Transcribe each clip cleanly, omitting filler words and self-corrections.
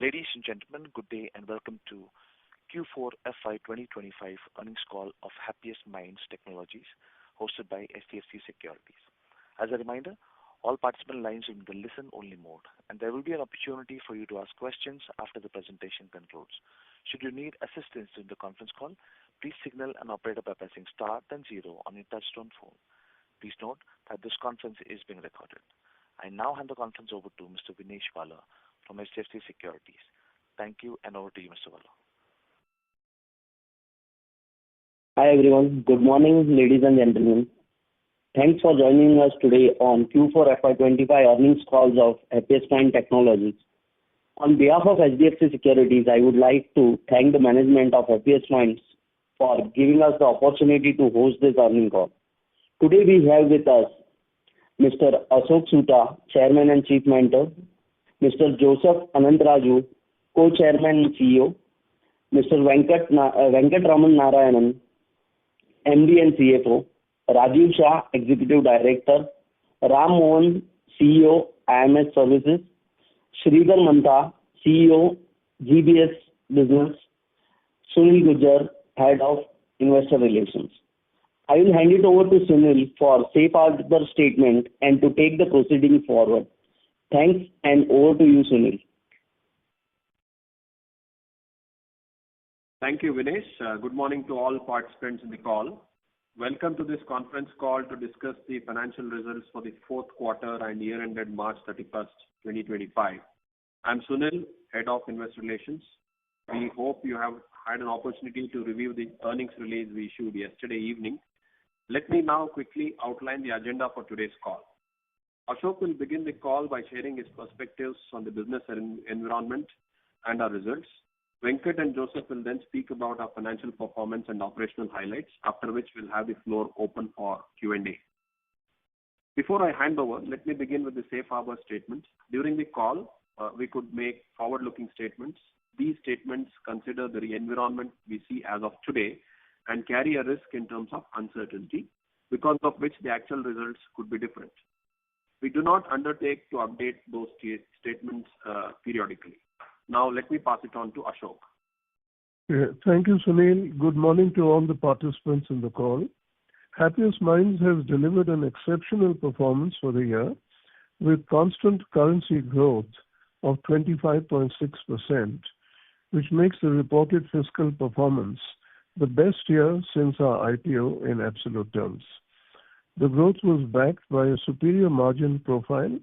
Ladies and gentlemen, good day and welcome to Q4 FY2025 earnings call of Happiest Minds Technologies, hosted by HDFC Securities. As a reminder, all participant lines are in the listen-only mode, and there will be an opportunity for you to ask questions after the presentation concludes. Should you need assistance during the conference call, please signal an operator by pressing star then zero on your touchtone phone. Please note that this conference is being recorded. I now hand the conference over to Mr. Vinesh Vala from HDFC Securities. Thank you, and over to you, Mr. Vala. Hi everyone. Good morning, ladies and gentlemen. Thanks for joining us today on Q4 FY25 earnings calls of Happiest Minds Technologies. On behalf of HDFC Securities, I would like to thank the management of Happiest Minds for giving us the opportunity to host this earnings call. Today we have with us Mr. Ashok Soota, Chairman and Chief Mentor, Mr. Joseph Anantharaju, Co-Chairman and CEO, Mr. Venkatraman Narayanan, MD and CFO, Rajiv Shah, Executive Director, Ram Mohan, CEO, IMS Services, Sridhar Mantha, CEO, GBS Business, Sunil Gujjar, Head of Investor Relations. I will hand it over to Sunil for safe harbor statement and to take the proceeding forward. Thanks, and over to you, Sunil. Thank you, Vinesh. Good morning to all participants in the call. Welcome to this conference call to discuss the financial results for the fourth quarter and year ended March 31st, 2025. I'm Sunil, Head of Investor Relations. We hope you have had an opportunity to review the earnings release we issued yesterday evening. Let me now quickly outline the agenda for today's call. Ashok will begin the call by sharing his perspectives on the business environment and our results. Venkat and Joseph will then speak about our financial performance and operational highlights, after which we'll have the floor open for Q&A. Before I hand over, let me begin with the safe harbor statement. During the call, we could make forward-looking statements. These statements consider the environment we see as of today and carry a risk in terms of uncertainty, because of which the actual results could be different. We do not undertake to update those statements periodically. Now, let me pass it on to Ashok. Thank you, Sunil. Good morning to all the participants in the call. Happiest Minds has delivered an exceptional performance for the year with constant currency growth of 25.6%, which makes the reported fiscal performance the best year since our IPO in absolute terms. The growth was backed by a superior margin profile,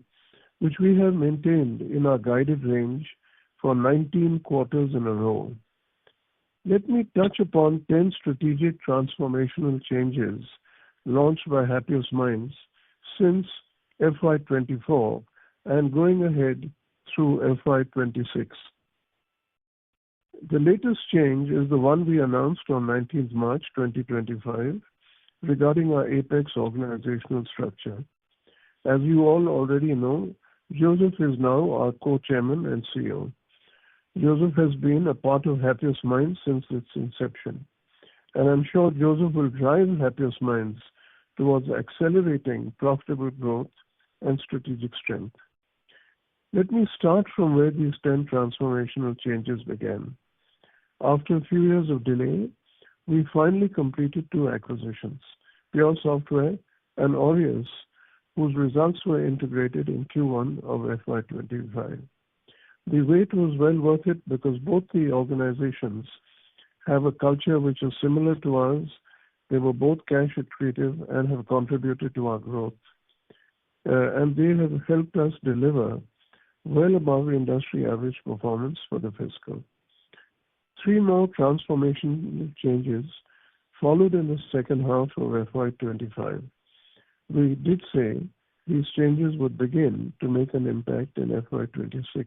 which we have maintained in our guided range for 19 quarters in a row. Let me touch upon 10 strategic transformational changes launched by Happiest Minds since FY24 and going ahead through FY26. The latest change is the one we announced on 19th March 2025 regarding our Apex organizational structure. As you all already know, Joseph is now our co-chairman and CEO. Joseph has been a part of Happiest Minds since its inception, and I'm sure Joseph will drive Happiest Minds towards accelerating profitable growth and strategic strength. Let me start from where these 10 transformational changes began. After a few years of delay, we finally completed 2 acquisitions, Pure Software and Aureus, whose results were integrated in Q1 of FY25. The wait was well worth it because both the organizations have a culture which is similar to ours. They were both cash accretive and have contributed to our growth. And they have helped us deliver well above industry average performance for the fiscal. 3 more transformation changes followed in the second half of FY25. We did say these changes would begin to make an impact in FY26,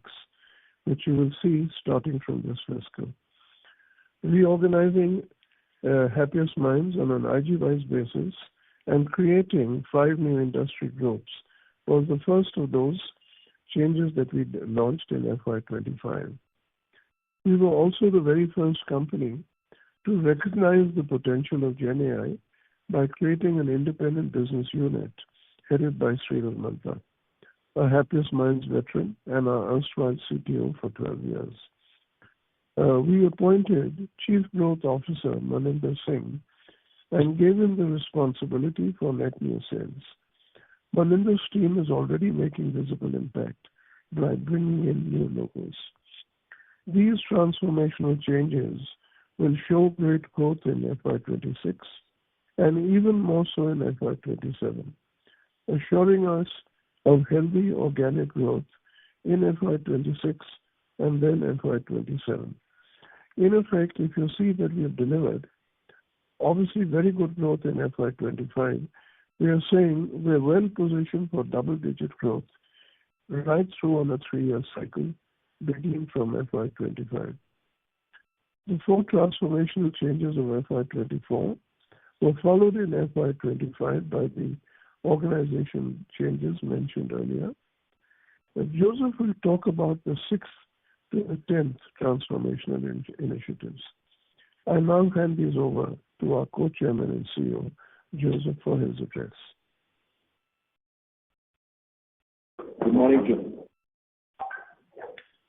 which you will see starting from this fiscal. Reorganizing Happiest Minds on an IG-wise basis and creating 5 new industry groups was the first of those changes that we launched in FY25. We were also the very first company to recognize the potential of GenAI by creating an independent business unit headed by Sridhar Mantha. a Happiest Minds veteran and our erstwhile CTO for 12 years. We appointed Chief Growth Officer Maninder Singh and gave him the responsibility for net new sales. Maninder's team is already making visible impact by bringing in new logos. These transformational changes will show great growth in FY26 and even more so in FY27, assuring us of healthy organic growth in FY26 and then FY27. In effect, if you see that we have delivered obviously very good growth in FY25, we are saying we are well positioned for double-digit growth right through on a 3-year cycle, beginning from FY25. The 4 transformational changes of FY24 were followed in FY25 by the organization changes mentioned earlier. Joseph will talk about the 6th to the 10th transformational initiatives. I now hand these over to our co-chairman and CEO, Joseph, for his address. Good morning to you.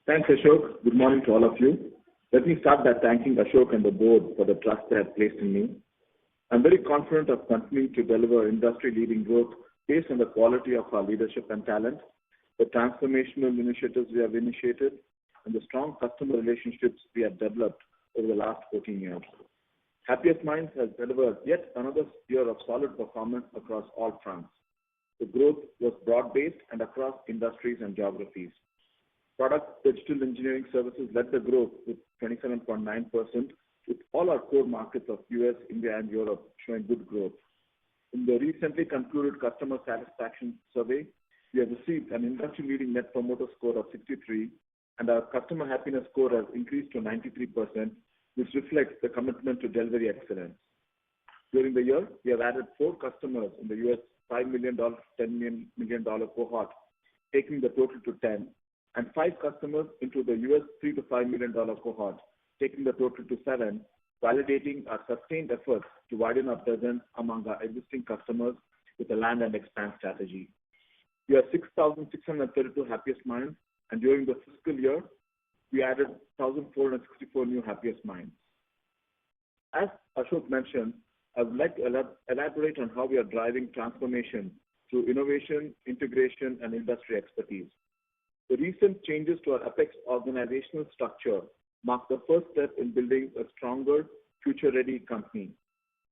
Thanks, Ashok. Good morning to all of you. Let me start by thanking Ashok and the board for the trust they have placed in me. I'm very confident of continuing to deliver industry-leading growth based on the quality of our leadership and talent, the transformational initiatives we have initiated, and the strong customer relationships we have developed over the last 14 years. Happiest Minds has delivered yet another year of solid performance across all fronts. The growth was broad-based and across industries and geographies. Product digital engineering services led the growth with 27.9%, with all our core markets of US, India, and Europe showing good growth. In the recently concluded customer satisfaction survey, we have received an industry-leading Net Promoter Score of 63, and our customer happiness score has increased to 93%, which reflects the commitment to delivery excellence. During the year, we have added 4 customers in the US $5 million, $10 million cohort, taking the total to 10, and 5 customers into the US $3 to $5 million cohort, taking the total to 7, validating our sustained efforts to widen our presence among our existing customers with a land and expand strategy. We are 6,632 Happiest Minds, and during the fiscal year, we added 1,464 new Happiest Minds. As Ashok mentioned, I would like to elaborate on how we are driving transformation through innovation, integration, and industry expertise. The recent changes to our Apex organizational structure mark the first step in building a stronger, future-ready company.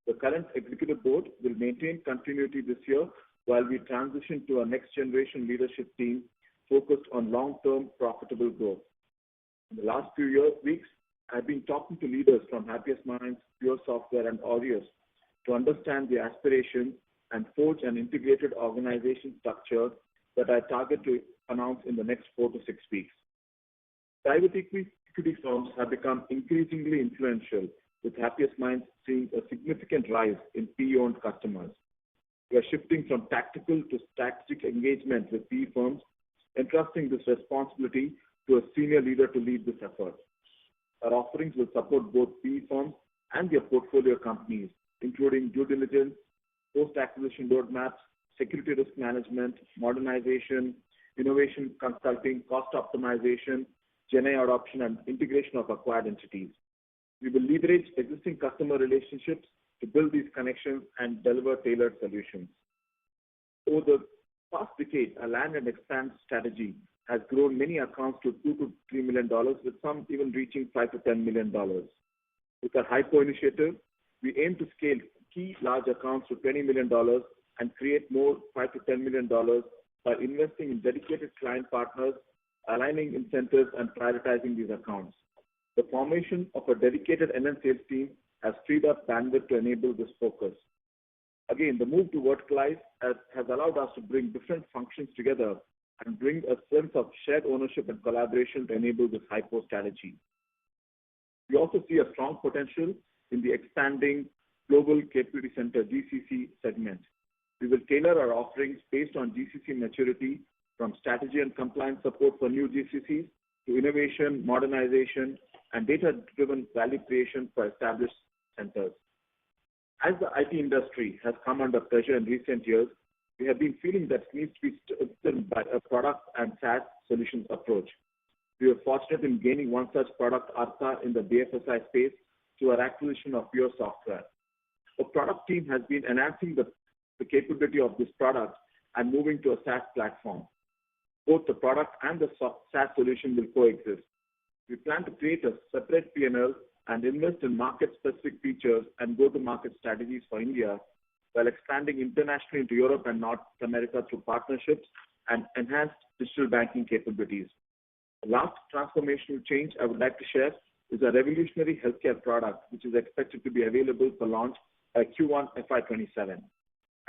The current executive board will maintain continuity this year while we transition to our next-generation leadership team focused on long-term profitable growth. In the last few weeks, I've been talking to leaders from Happiest Minds, Pure Software, and Aureus to understand the aspirations and forge an integrated organization structure that I target to announce in the next 4 to 6 weeks. Private equity firms have become increasingly influential, with Happiest Minds seeing a significant rise in PE-owned customers. We are shifting from tactical to strategic engagement with PE firms, entrusting this responsibility to a senior leader to lead this effort. Our offerings will support both PE firms and their portfolio companies, including due diligence, post-acquisition roadmaps, security risk management, modernization, innovation consulting, cost optimization, GenAI adoption, and integration of acquired entities. We will leverage existing customer relationships to build these connections and deliver tailored solutions. Over the past decade, our land and expand strategy has grown many accounts to $2 to $3 million, with some even reaching $5 to $10 million. With our Hypo initiative, we aim to scale key large accounts to $20 million and create more $5 to $10 million by investing in dedicated client partners, aligning incentives, and prioritizing these accounts. The formation of a dedicated NN sales team has freed up bandwidth to enable this focus. Again, the move to verticalize has allowed us to bring different functions together and bring a sense of shared ownership and collaboration to enable this Hypo strategy. We also see a strong potential in the expanding Global Capability Center GCC segment. We will tailor our offerings based on GCC maturity, from strategy and compliance support for new GCCs to innovation, modernization, and data-driven value creation for established centers. As the IT industry has come under pressure in recent years, we have been feeling that needs to be strengthened by a product and SaaS solutions approach. We were fortunate in gaining one such product, Artha, in the BFSI space through our acquisition of Pure Software. The product team has been enhancing the capability of this product and moving to a SaaS platform. Both the product and the SaaS solution will coexist. We plan to create a separate P&L and invest in market-specific features and go-to-market strategies for India while expanding internationally into Europe and North America through partnerships and enhanced digital banking capabilities. The last transformational change I would like to share is a revolutionary healthcare product which is expected to be available for launch by Q1 FY27.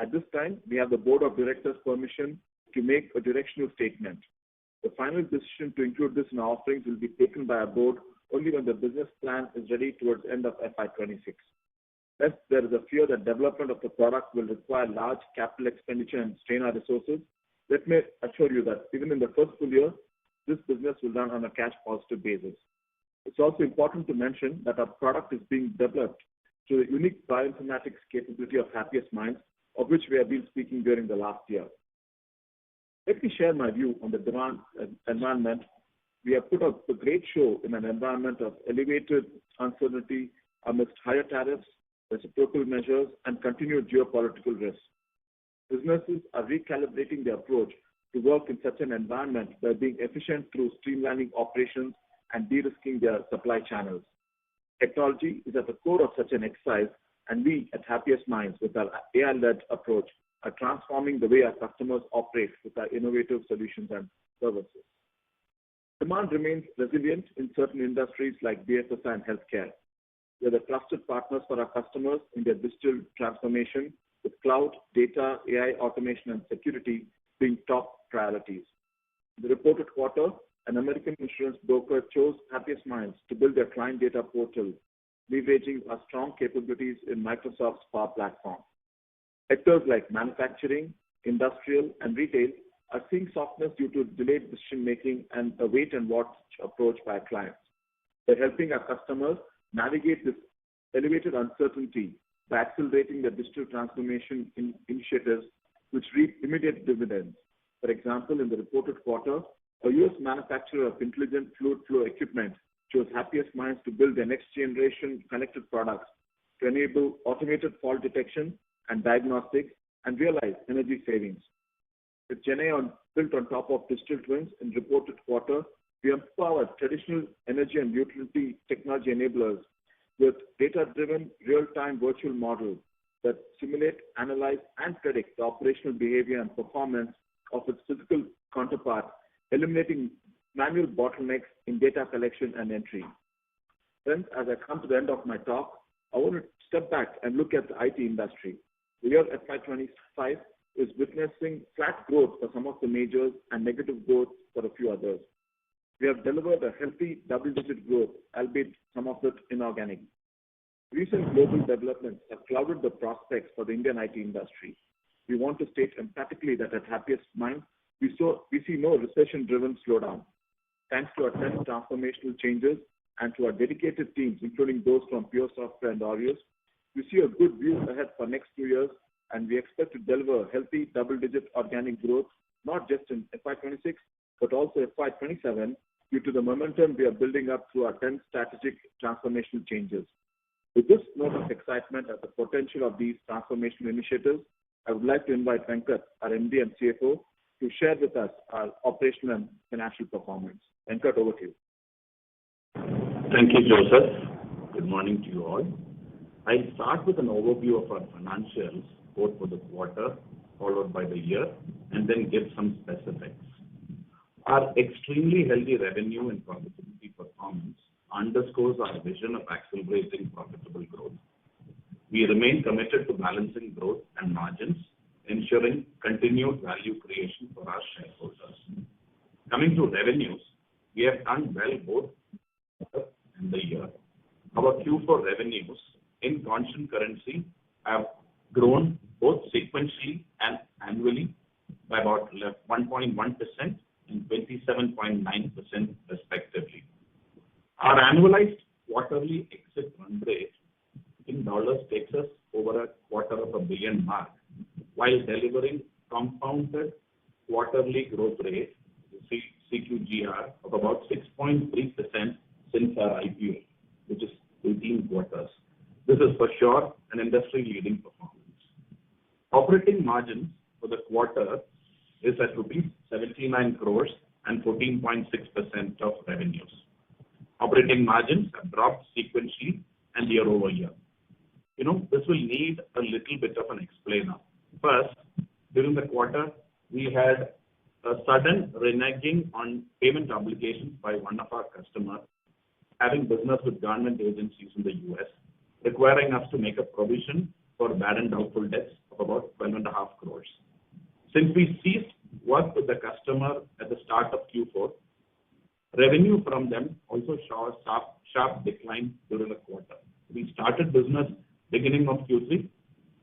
At this time, we have the Board of Directors' permission to make a directional statement. The final decision to include this in our offerings will be taken by our board only when the business plan is ready towards the end of FY26. Thus, there is a fear that development of the product will require large capital expenditure and strain our resources. Let me assure you that even in the first full year, this business will run on a cash positive basis. It's also important to mention that our product is being developed through the unique bioinformatics capability of Happiest Minds, of which we have been speaking during the last year. Let me share my view on the demand environment. We have put up a great show in an environment of elevated uncertainty amidst higher tariffs, reciprocal measures, and continued geopolitical risks. Businesses are recalibrating their approach to work in such an environment by being efficient through streamlining operations and de-risking their supply channels. Technology is at the core of such an exercise, and we at Happiest Minds, with our AI-led approach, are transforming the way our customers operate with our innovative solutions and services. Demand remains resilient in certain industries like BFSI and healthcare. We are the trusted partners for our customers in their digital transformation, with cloud, data, AI automation, and security being top priorities. In the reported quarter, an American insurance broker chose Happiest Minds to build their client data portal, leveraging our strong capabilities in Microsoft's Power Platform. Sectors like manufacturing, industrial, and retail are seeing softness due to delayed decision-making and a wait-and-watch approach by our clients. We're helping our customers navigate this elevated uncertainty by accelerating their digital transformation initiatives, which reap immediate dividends. For example, in the reported quarter, a U.S. manufacturer of intelligent fluid flow equipment chose Happiest Minds to build their next-generation connected products to enable automated fault detection and diagnostics and realize energy savings. With GenAI built on top of digital twins in reported quarter, we empower traditional energy and utility technology enablers with data-driven real-time virtual models that simulate, analyze, and predict the operational behavior and performance of its physical counterpart, eliminating manual bottlenecks in data collection and entry. Friends, as I come to the end of my talk, I want to step back and look at the IT industry. The year FY25 is witnessing flat growth for some of the majors and negative growth for a few others. We have delivered a healthy double-digit growth, albeit some of it inorganic. Recent global developments have clouded the prospects for the Indian IT industry. We want to state emphatically that at Happiest Minds, we see no recession-driven slowdown. Thanks to our 10 transformational changes and to our dedicated teams, including those from Pure Software and Aureus, we see a good view ahead for next 2 years, and we expect to deliver healthy double-digit organic growth, not just in FY26, but also FY27, due to the momentum we are building up through our 10 strategic transformational changes. With this note of excitement at the potential of these transformational initiatives, I would like to invite Venkat, our MD and CFO, to share with us our operational and financial performance. Venkat, over to you. Thank you, Joseph. Good morning to you all. I'll start with an overview of our financials, both for the quarter, followed by the year, and then give some specifics. Our extremely healthy revenue and profitability performance underscores our vision of accelerating profitable growth. We remain committed to balancing growth and margins, ensuring continued value creation for our shareholders. Coming to revenues, we have done well both quarter and the year. Our Q4 revenues in constant currency have grown both sequentially and annually by about 1.1% and 27.9% respectively. Our annualized quarterly exit run rate in dollars takes us over $250 million mark, while delivering compounded quarterly growth rate, CQGR, of about 6.3% since our IPO, which is 18 quarters. This is for sure an industry-leading performance. Operating margins for the quarter is at rupees 79 crores and 14.6% of revenues. Operating margins have dropped sequentially and year over year. This will need a little bit of an explainer. First, during the quarter, we had a sudden reneging on payment obligations by one of our customers having business with government agencies in the US, requiring us to make a provision for bad and doubtful debts of about 12.5 crores. Since we ceased work with the customer at the start of Q4, revenue from them also saw a sharp decline during the quarter. We started business beginning of Q3,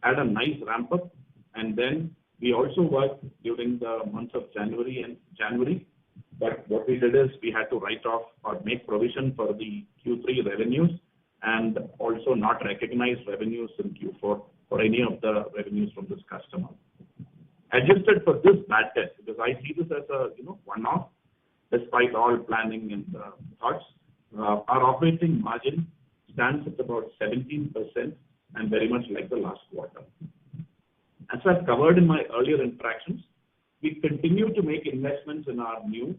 had a nice ramp up, and then we also worked during the months of January. But what we did is we had to write off or make provision for the Q3 revenues and also not recognize revenues in Q4 for any of the revenues from this customer. Adjusted for this bad debt, because I see this as a one-off, despite all planning and thoughts, our operating margin stands at about 17% and very much like the last quarter. As I've covered in my earlier interactions, we continue to make investments in our new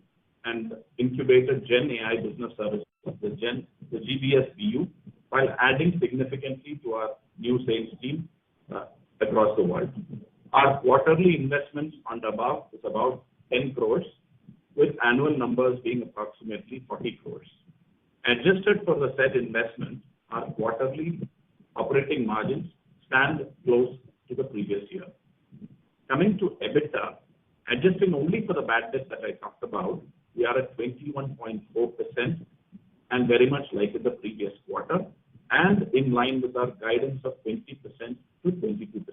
and incubated Gen AI business services, the GBS BU, while adding significantly to our new sales team across the world. Our quarterly investments on the above is about 10 crores, with annual numbers being approximately 40 crores. Adjusted for the said investment, our quarterly operating margins stand close to the previous year. Coming to EBITDA, adjusting only for the bad debt that I talked about, we are at 21.4% and very much like in the previous quarter and in line with our guidance of 20% to 22%.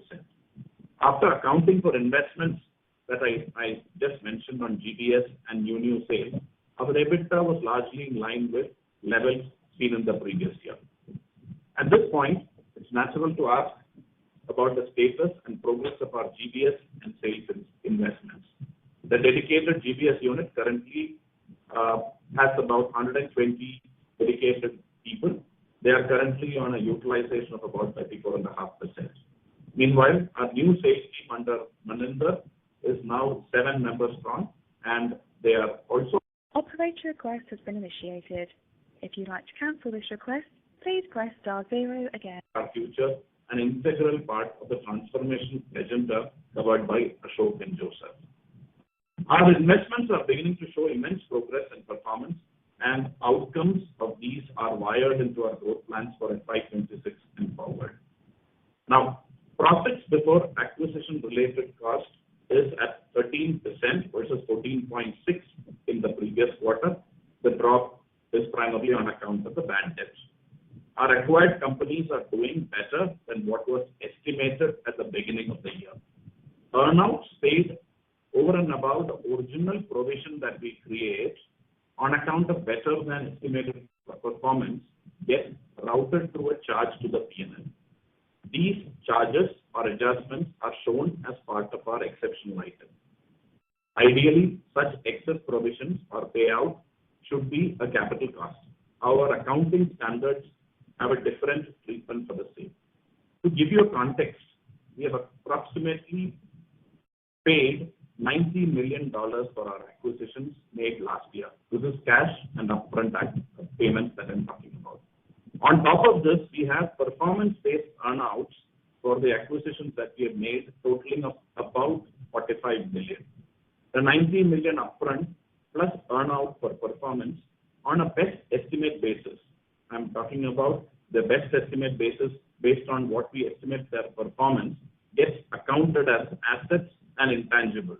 After accounting for investments that I just mentioned on GBS and new sales, our EBITDA was largely in line with levels seen in the previous year. At this point, it's natural to ask about the status and progress of our GBS and sales investments. The dedicated GBS unit currently has about 120 dedicated people. They are currently on a utilization of about 34.5%. Meanwhile, our new sales team under Maninder is now 7 members strong, and they are also... Operator request has been initiated. If you'd like to cancel this request, please press *0 again. Our future, an integral part of the transformation agenda covered by Ashok and Joseph. Our investments are beginning to show immense progress and performance, and outcomes of these are wired into our growth plans for FY26 and forward. Now, profits before acquisition-related cost is at 13% versus 14.6% in the previous quarter. The drop is primarily on account of the bad debts. Our acquired companies are doing better than what was estimated at the beginning of the year. Earnouts paid over and above the original provision that we create on account of better than estimated performance get routed through a charge to the P&L. These charges or adjustments are shown as part of our exceptional item. Ideally, such excess provisions or payout should be a capital cost. Our accounting standards have a different treatment for the same. To give you a context, we have approximately paid $90 million for our acquisitions made last year. This is cash and upfront payments that I'm talking about. On top of this, we have performance-based earnouts for the acquisitions that we have made, totaling of about $45 million. The $90 million upfront plus earnout for performance on a best estimate basis. I'm talking about the best estimate basis based on what we estimate their performance gets accounted as assets and intangibles.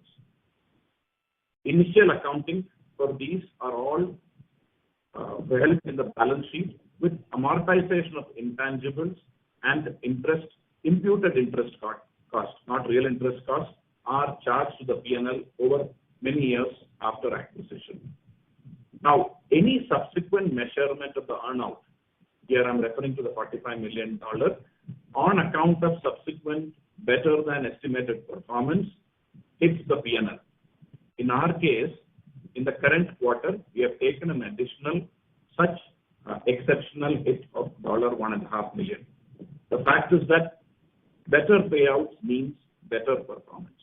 Initial accounting for these are all held in the balance sheet with amortization of intangibles and interest, imputed interest cost, not real interest cost, are charged to the P&L over many years after acquisition. Now, any subsequent measurement of the earnout, here I'm referring to the $45 million, on account of subsequent better than estimated performance, hits the P&L. In our case, in the current quarter, we have taken an additional such exceptional hit of $1.5 million. The fact is that better payouts means better performance.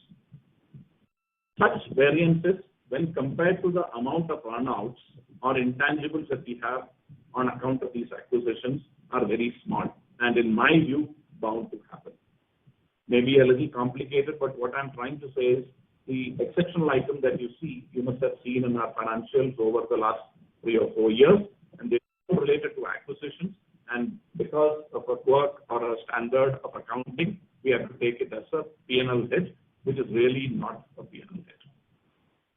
Such variances, when compared to the amount of earnouts or intangibles that we have on account of these acquisitions, are very small and, in my view, bound to happen. Maybe a little complicated, but what I'm trying to say is the exceptional item that you see, you must have seen in our financials over the last 3 or 4 years, and they are related to acquisitions. And because of a quirk or a standard of accounting, we have to take it as a P&L hit, which is really not a P&L hit.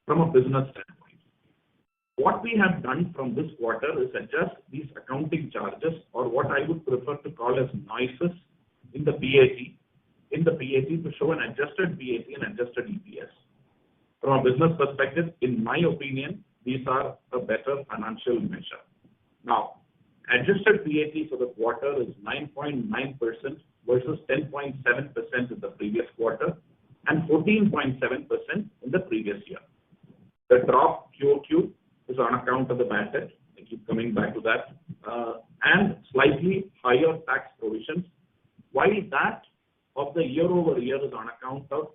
From a business standpoint, what we have done from this quarter is adjust these accounting charges, or what I would prefer to call as noises, in the PAT to show an adjusted PAT and adjusted EPS. From a business perspective, in my opinion, these are a better financial measure. Now, adjusted PAT for the quarter is 9.9% versus 10.7% in the previous quarter and 14.7% in the previous year. The drop QOQ is on account of the bad debt. I keep coming back to that. And slightly higher tax provisions, while that of the year-over-year is on account of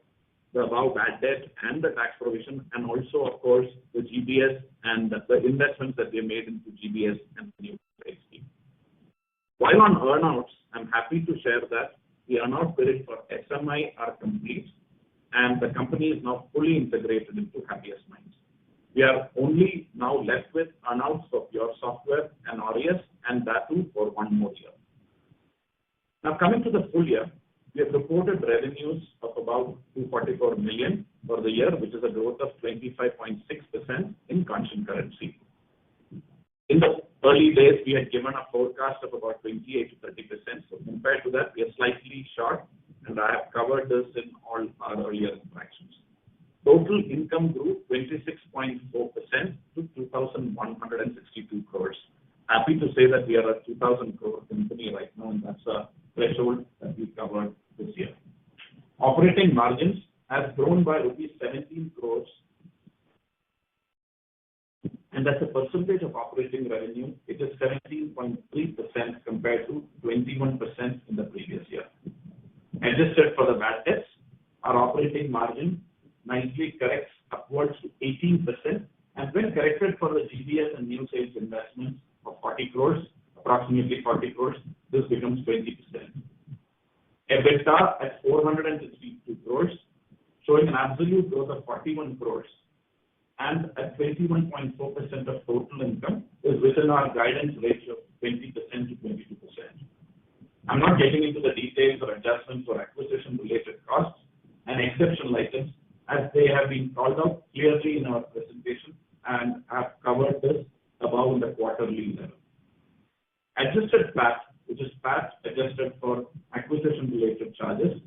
the above bad debt and the tax provision, and also, of course, the GBS and the investments that they made into GBS and the new trade scheme. While on earnouts, I'm happy to share that the earnout period for SMI are complete, and the company is now fully integrated into Happiest Minds. We are only now left with earnouts for pure software and RES, and that too for 1 more year. Now, coming to the full year, we have reported revenues of about $244 million for the year, which is a growth of 25.6% in constant currency. In the early days, we had given a forecast of about 28 to 30%. So compared to that, we are slightly short, and I have covered this in all our earlier interactions. Total income grew 26.4% to 2,162 crores. Happy to say that we are a 2,000 crore company right now, and that's a threshold that we covered this year. Operating margins has grown by rupees 17 crores, and as a percentage of operating revenue, it is 17.3% compared to 21% in the previous year. Adjusted for the bad debts, our operating margin nicely corrects upwards to 18%, and when corrected for the GBS and new sales investments of 40 crores, approximately 40 crores, this becomes 20%. EBITDA at 462 crores, showing an absolute growth of 41 crores, and at 21.4% of total income is within our guidance ratio of 20% to 22%. I'm not getting into the details or adjustments or acquisition-related costs and exceptional items, as they have been called out clearly in our presentation and have covered this above in the quarterly level. Adjusted PAT, which is PAT adjusted for acquisition-related charges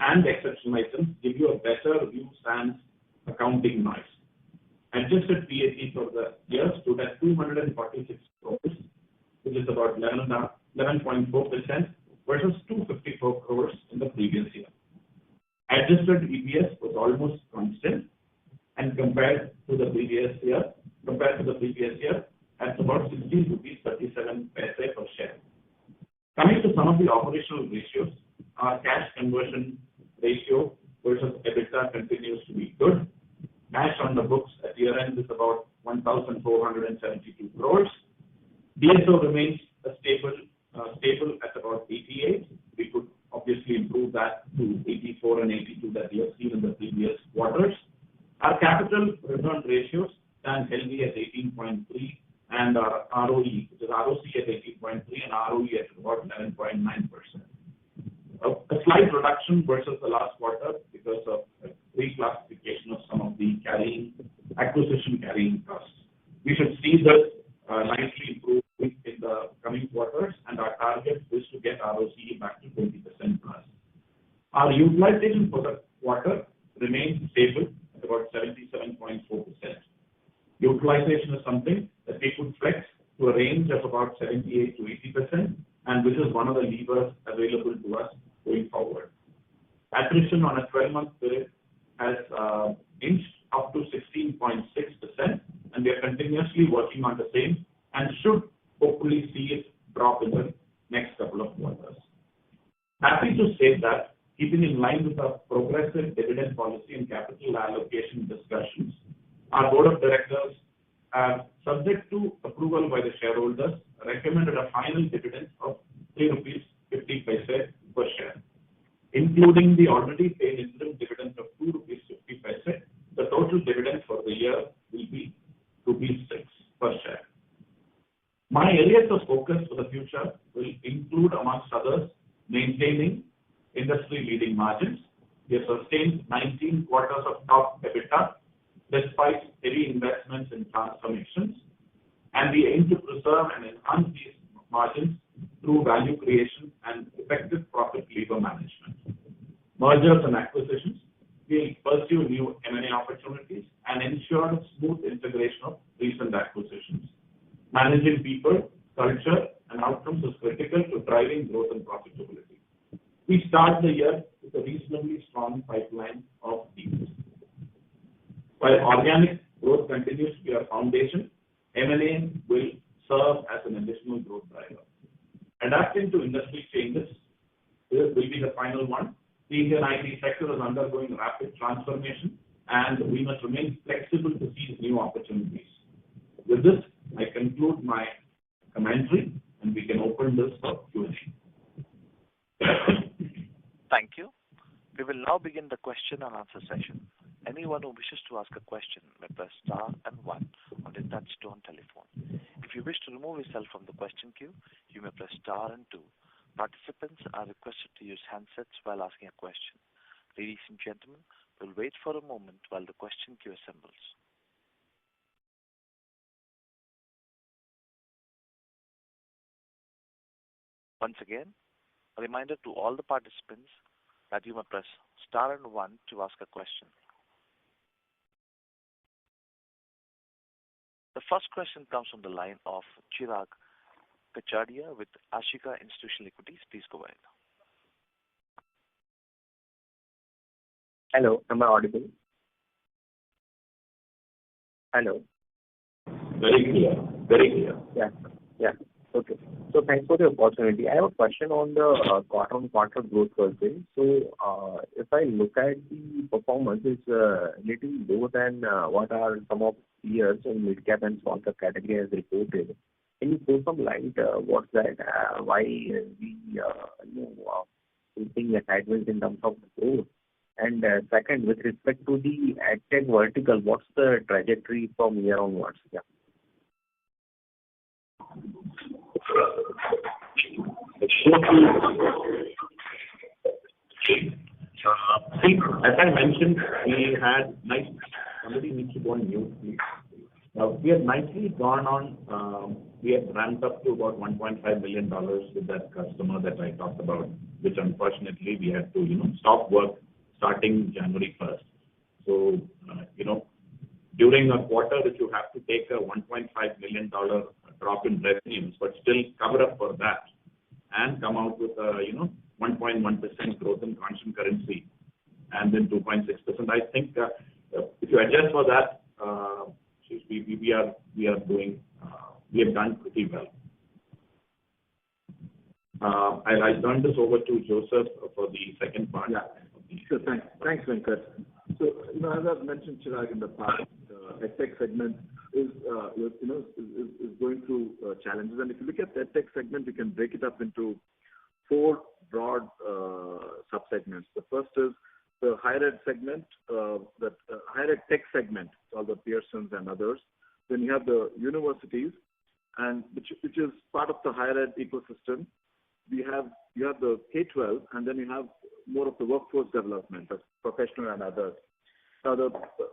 and exceptional items, give you a better view sans accounting noise. Adjusted PAT for the year stood at 246 crores, which is about 11.4% versus 254 crores in the previous year. Adjusted EPS was almost constant, and compared to the previous year, at about 16 rupees 37 paise per share. Coming to some of the operational ratios, our cash conversion ratio versus EBITDA continues to be good. Cash on the books at year end is about 1,472 crores. DSO remains stable at about 88. We could obviously improve that to 84 and 82 that we have seen in the previous quarters. Our capital return ratios stand healthy at 18.3, and our ROE, which is ROC at 18.3 and ROE at about 11.9%. A slight reduction versus the last quarter because of reclassification of some of the acquisition carrying costs. We should see this nicely improve in the coming quarters, and our target is to get ROC back to 20% plus. Our utilization for the quarter remains stable at about 77.4%. Utilization is something that we could flex to a range of about 78 to 80%, and which is one of the levers available to us going forward. Attrition on a 12-month period has inched up to 16.6%, and we are continuously working on the same and should hopefully see it drop in the next couple of quarters. Happy to say that, keeping in line with our progressive dividend policy and capital allocation discussions, our board of directors have, subject to approval by the shareholders, recommended a final dividend of 3.50 rupees per share. Including the already paid interim dividend of 2.50 rupees, the total dividend for the year will be rupees 6 per share. My areas of focus for the future will include, amongst others, maintaining industry-leading margins. We have sustained 19 quarters of top EBITDA despite heavy investments in transformations, and we aim to preserve and enhance these margins through value creation and effective profit lever management. Mergers and acquisitions, we pursue new M&A opportunities and ensure smooth integration of recent acquisitions. Managing people, culture, and outcomes is critical to driving growth and profitability. We start the year with a reasonably strong pipeline of deals. While organic growth continues to be our foundation, M&A will serve as an additional growth driver. Adapting to industry changes will be the final one. The Indian IT sector is undergoing rapid transformation, and we must remain flexible to seize new opportunities. With this, I conclude my commentary, and we can open this for Q&A. Thank you. We will now begin the question and answer session. Anyone who wishes to ask a question may press star and one on the touch-tone telephone. If you wish to remove yourself from the question queue, you may press star and two. Participants are requested to use handsets while asking a question. Ladies and gentlemen, we'll wait for a moment while the question queue assembles. Once again, a reminder to all the participants that you may press star and one to ask a question. The first question comes from the line of Chirag Kacharia with Ashika Institutional Equities. Please go ahead. Hello, am I audible? Hello. Very clear. Very clear. Yeah. Okay. So thanks for the opportunity. I have a question on the quarter-on-quarter growth per se. So if I look at the performance, it's little lower than what are some of peers in mid-cap and small-cap category has reported. Can you throw some light what's that? Why we facing a headwinds in terms of growth? And second, with respect to the AdTech vertical, what's the trajectory from here onwards? Yeah. As I mentioned, we had nice. Somebody needs to go on mute, please. We have nicely gone on. We have ramped up to about $1.5 million with that customer that I talked about, which unfortunately we had to stop work starting January 1st. So during a quarter that you have to take a $1.5 million drop in revenues, but still cover up for that and come out with a 1.1% growth in constant currency and then 2.6%. I think if you adjust for that, we have done pretty well. I'll turn this over to Joseph for the second part. Yeah. Sure. Thanks, Venkat. So, as I've mentioned, Chirag, in the past, the EdTech segment is going through challenges. And if you look at the EdTech segment, you can break it up into four broad subsegments. The first is the higher ed segment, higher ed tech segment, all the Pearsons and others. Then you have the universities, and which is part of the higher ed ecosystem. You have the K-12, and then you have more of the workforce development, that's professional and others. Now,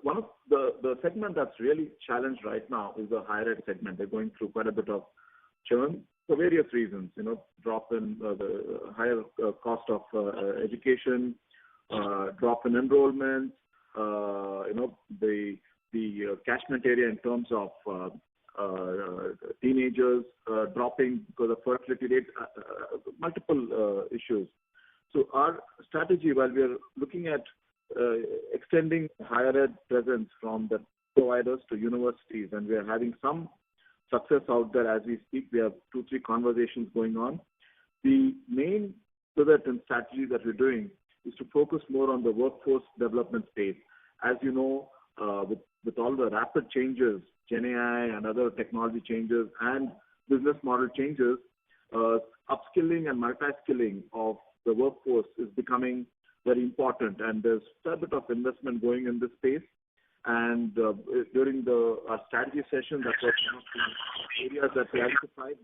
one of the segment that's really challenged right now is the higher ed segment. They're going through quite a bit of churn for various reasons. Drop in the higher cost of education, drop in enrollment, the catchment area in terms of teenagers dropping because of fertility rate, multiple issues. So our strategy, while we are looking at extending higher ed presence from the providers to universities, and we are having some success out there as we speak. We have 2-3 conversations going on. The main pivot and strategy that we're doing is to focus more on the workforce development space. As you know, with all the rapid changes, Gen AI and other technology changes and business model changes, upskilling and multi-skilling of the workforce is becoming very important, and there's a bit of investment going in this space. And during our strategy session, that was one of the areas that we identified.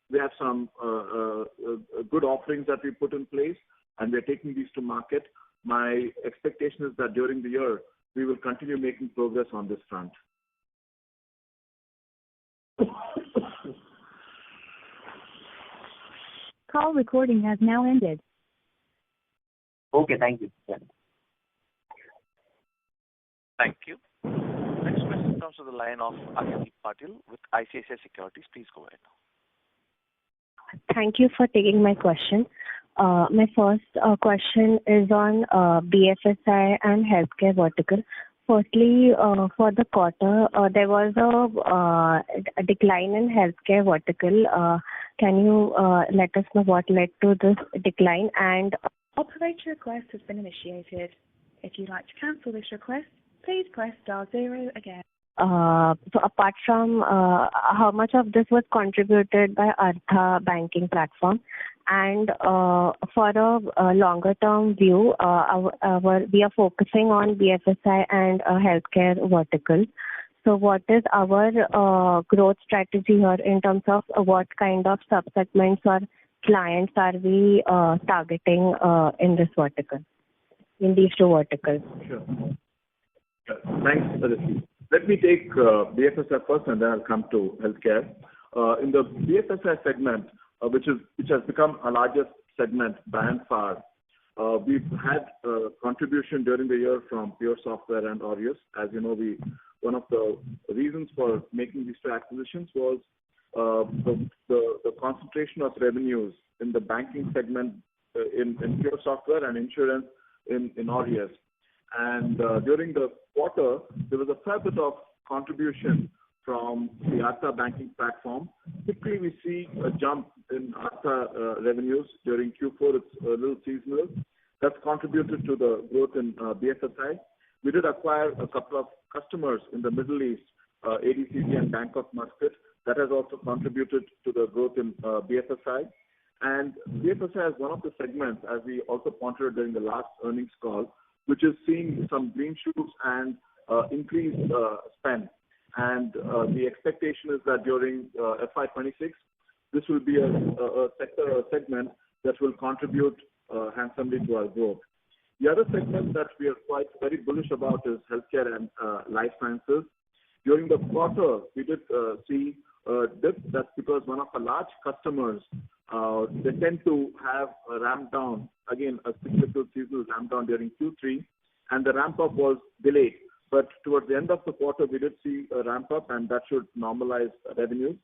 We have some good offerings that we put in place, and we're taking these to market. My expectation is that during the year, we will continue making progress on this front. Call recording has now ended. Okay, thank you. Yeah. Thank you. Next question comes to the line of Aditi Patil with ICICI Securities. Please go ahead. Thank you for taking my question. My first question is on BFSI and healthcare vertical. Firstly, for the quarter, there was a decline in healthcare vertical. Can you let us know what led to this decline? And operator request has been initiated. If you'd like to cancel this request, please press *0 again. So apart from how much of this was contributed by Artha banking platform, and for a longer term view, we are focusing on BFSI and healthcare verticals. So what is our growth strategy here in terms of what kind of subsegments or clients are we targeting in this vertical, in these two verticals? Sure. Thanks, Aditi. Let me take BFSI first, and then I'll come to healthcare. In the BFSI segment, which has become our largest segment by and far, we've had contribution during the year from Pure Software and Aureus. As you know, one of the reasons for making these two acquisitions was the concentration of revenues in the banking segment in Pure Software and insurance in Aureus. And during the quarter, there was a fair bit of contribution from the Artha banking platform. Typically, we see a jump in Artha revenues during Q4. It's a little seasonal. That's contributed to the growth in BFSI. We did acquire a couple of customers in the Middle East, ADCG and Bank of Muscat. That has also contributed to the growth in BFSI. And BFSI is one of the segments, as we also pointed out during the last earnings call, which is seeing some green shoots and increased spend. And the expectation is that during FY26, this will be a sector or segment that will contribute handsomely to our growth. The other segment that we are quite very bullish about is healthcare and life sciences. During the quarter, we did see a dip. That's because one of our large customers, they tend to have a ramp down, again, a cyclical seasonal ramp down during Q3, and the ramp up was delayed. But towards the end of the quarter, we did see a ramp up, and that should normalize revenues.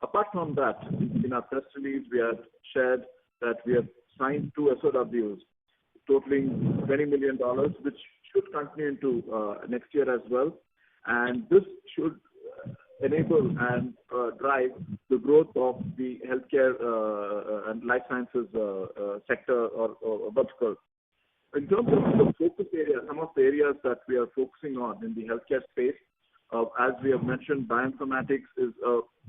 Apart from that, in our press release, we have shared that we have signed 2 SOWs totaling $20 million, which should continue into next year as well. And this should enable and drive the growth of the healthcare and life sciences sector or vertical. In terms of the focus area, some of the areas that we are focusing on in the healthcare space, as we have mentioned, bioinformatics is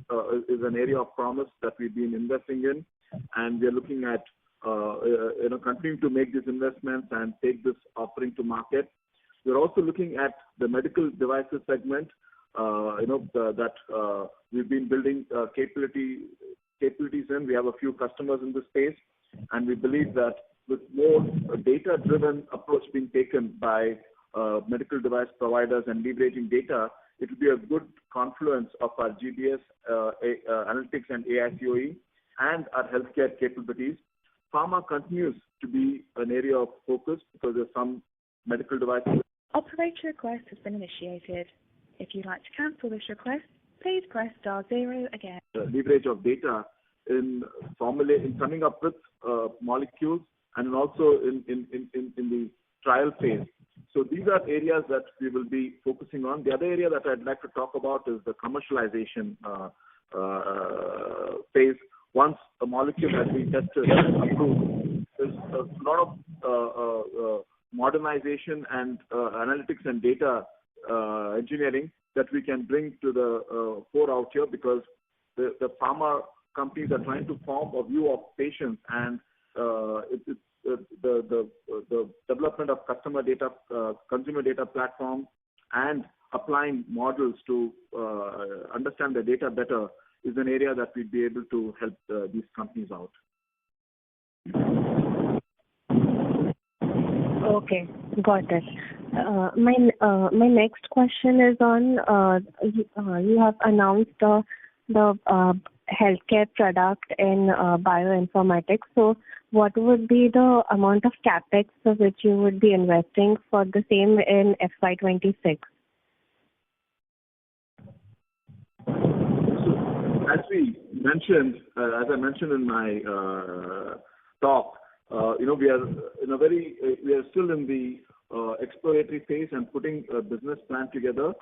an area of promise that we've been investing in, and we are looking at continuing to make these investments and take this offering to market. We're also looking at the medical devices segment, that we've been building capabilities in. We have a few customers in this space, and we believe that with more data-driven approach being taken by medical device providers and leveraging data, it will be a good confluence of our GBS, analytics and AI COE, and our healthcare capabilities. Pharma continues to be an area of focus because there's some medical devices. Operator request has been initiated. If you'd like to cancel this request, please press *0 again. Leverage of data in coming up with molecules, and also in the trial phase. So these are areas that we will be focusing on. The other area that I'd like to talk about is the commercialization phase. Once a molecule has been tested and approved, there's a lot of modernization and analytics and data engineering that we can bring to the fore out here, because the pharma companies are trying to form a view of patients, and the development of customer data, consumer data platform, and applying models to understand the data better is an area that we'd be able to help these companies out. Okay, got it. My next question is on you have announced the healthcare product in bioinformatics. So, what would be the amount of capex of which you would be investing for the same in FY26? As we mentioned, as I mentioned in my talk, we are still in the exploratory phase and putting a business plan together.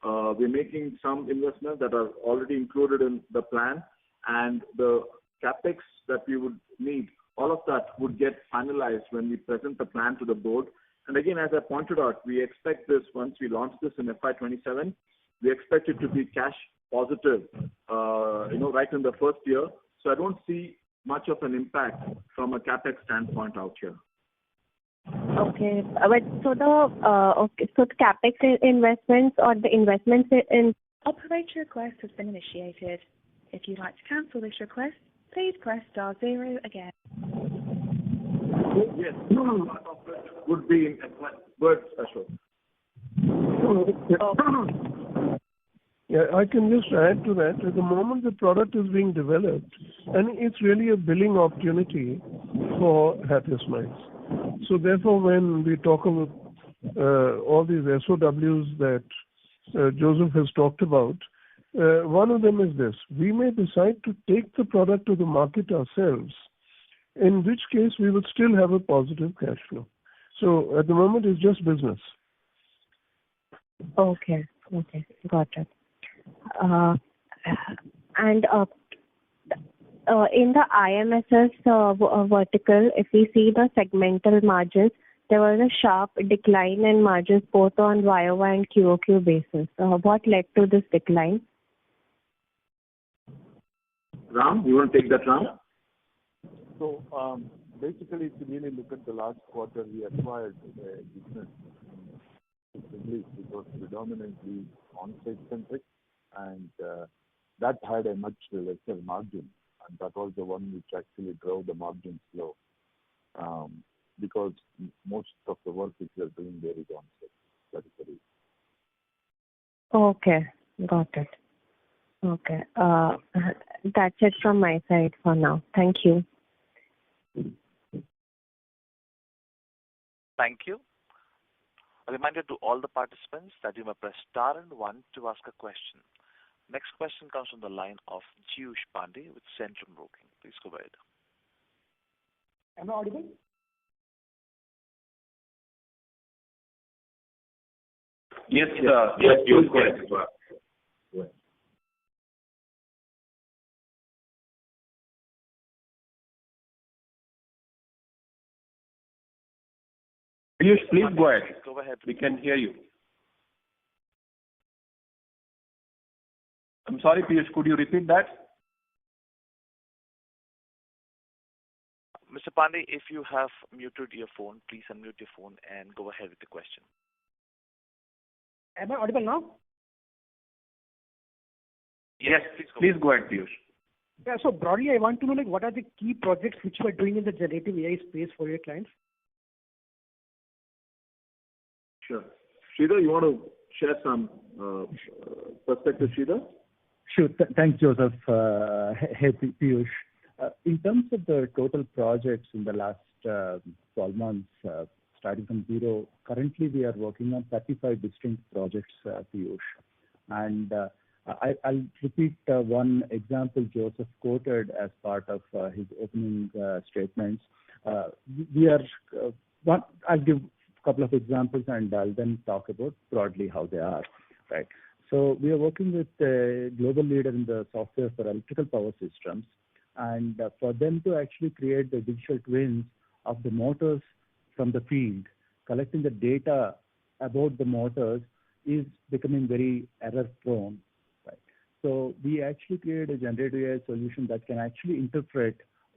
We're making some investments that are already included in the plan, and the capex that we would need, all of that would get finalized when we present the plan to the board. And again, as I pointed out, we expect this, once we launch this in FY27, we expect it to be cash positive, right in the first year. So I don't see much of an impact from a capex standpoint out here. Okay, but so the capex investments or the investments in Operator request has been initiated. If you'd like to cancel this request, please press *0 again. Yes, part of it would be in FY. Ashok. Yeah, I can just add to that. At the moment, the product is being developed, and it's really a billing opportunity for Happiest Minds. So therefore, when we talk about all these SOWs that Joseph has talked about, one of them is this. We may decide to take the product to the market ourselves, in which case we would still have a positive cash flow. So at the moment, it's just business. Okay, got it. And in the IMSS vertical, if we see the segmental margins, there was a sharp decline in margins both on YOY and QOQ basis. What led to this decline? Ram, you want to take that, Ram? So basically, if you really look at the last quarter, we acquired a business in English, which was predominantly on-site centric, and that had a much lesser margin, and that was the one which actually drove the margins low, because most of the work which we are doing there is on-site. That is the reason. Okay, got it. Okay, that's it from my side for now. Thank you. Thank you. A reminder to all the participants that you may press *1 to ask a question. Next question comes from the line of Piyush Pandey with Centrum Broking. Please go ahead. Am I audible? Yes, Piyush, go ahead. Piyush, please go ahead. Go ahead. We can hear you. I'm sorry, Piyush, could you repeat that? Mr. Pandey, if you have muted your phone, please unmute your phone and go ahead with the question. Am I audible now? Yes, please go ahead, Piyush. Yeah, so broadly, I want to know what are the key projects which you are doing in the generative AI space for your clients? Sure. Sridhar, you want to share some perspective, Sridhar? Sure. Thanks, Joseph. Hey, Piyush. In terms of the total projects in the last 12 months, starting from zero, currently we are working on 35 distinct projects, Piyush. And I'll repeat one example Joseph quoted as part of his opening statements. I'll give couple of examples, and I'll then talk about broadly how they are, right? So we are working with a global leader in the software for electrical power systems, and for them to actually create the digital twins of the motors from the field, collecting the data about the motors is becoming very error prone, right? So we actually created a generative AI solution that can actually interpret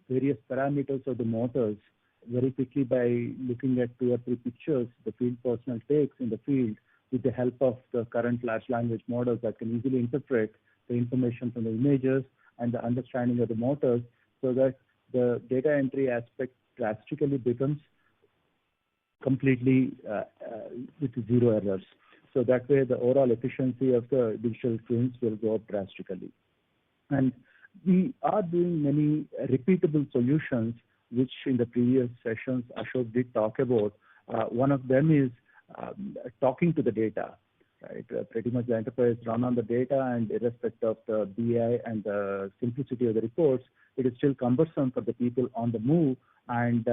various parameters of the motors very quickly by looking at 2 or 3 pictures the field personnel takes in the field with the help of the current large language models that can easily interpret the information from the images and the understanding of the motors, so that the data entry aspect drastically becomes completely with 0 errors. So that way the overall efficiency of the digital twins will go up drastically. And we are doing many repeatable solutions, which in the previous sessions Ashok did talk about. One of them is talking to the data, right? Pretty much the enterprise run on the data, and irrespective of the BI and the simplicity of the reports, it is still cumbersome for the people on the move. And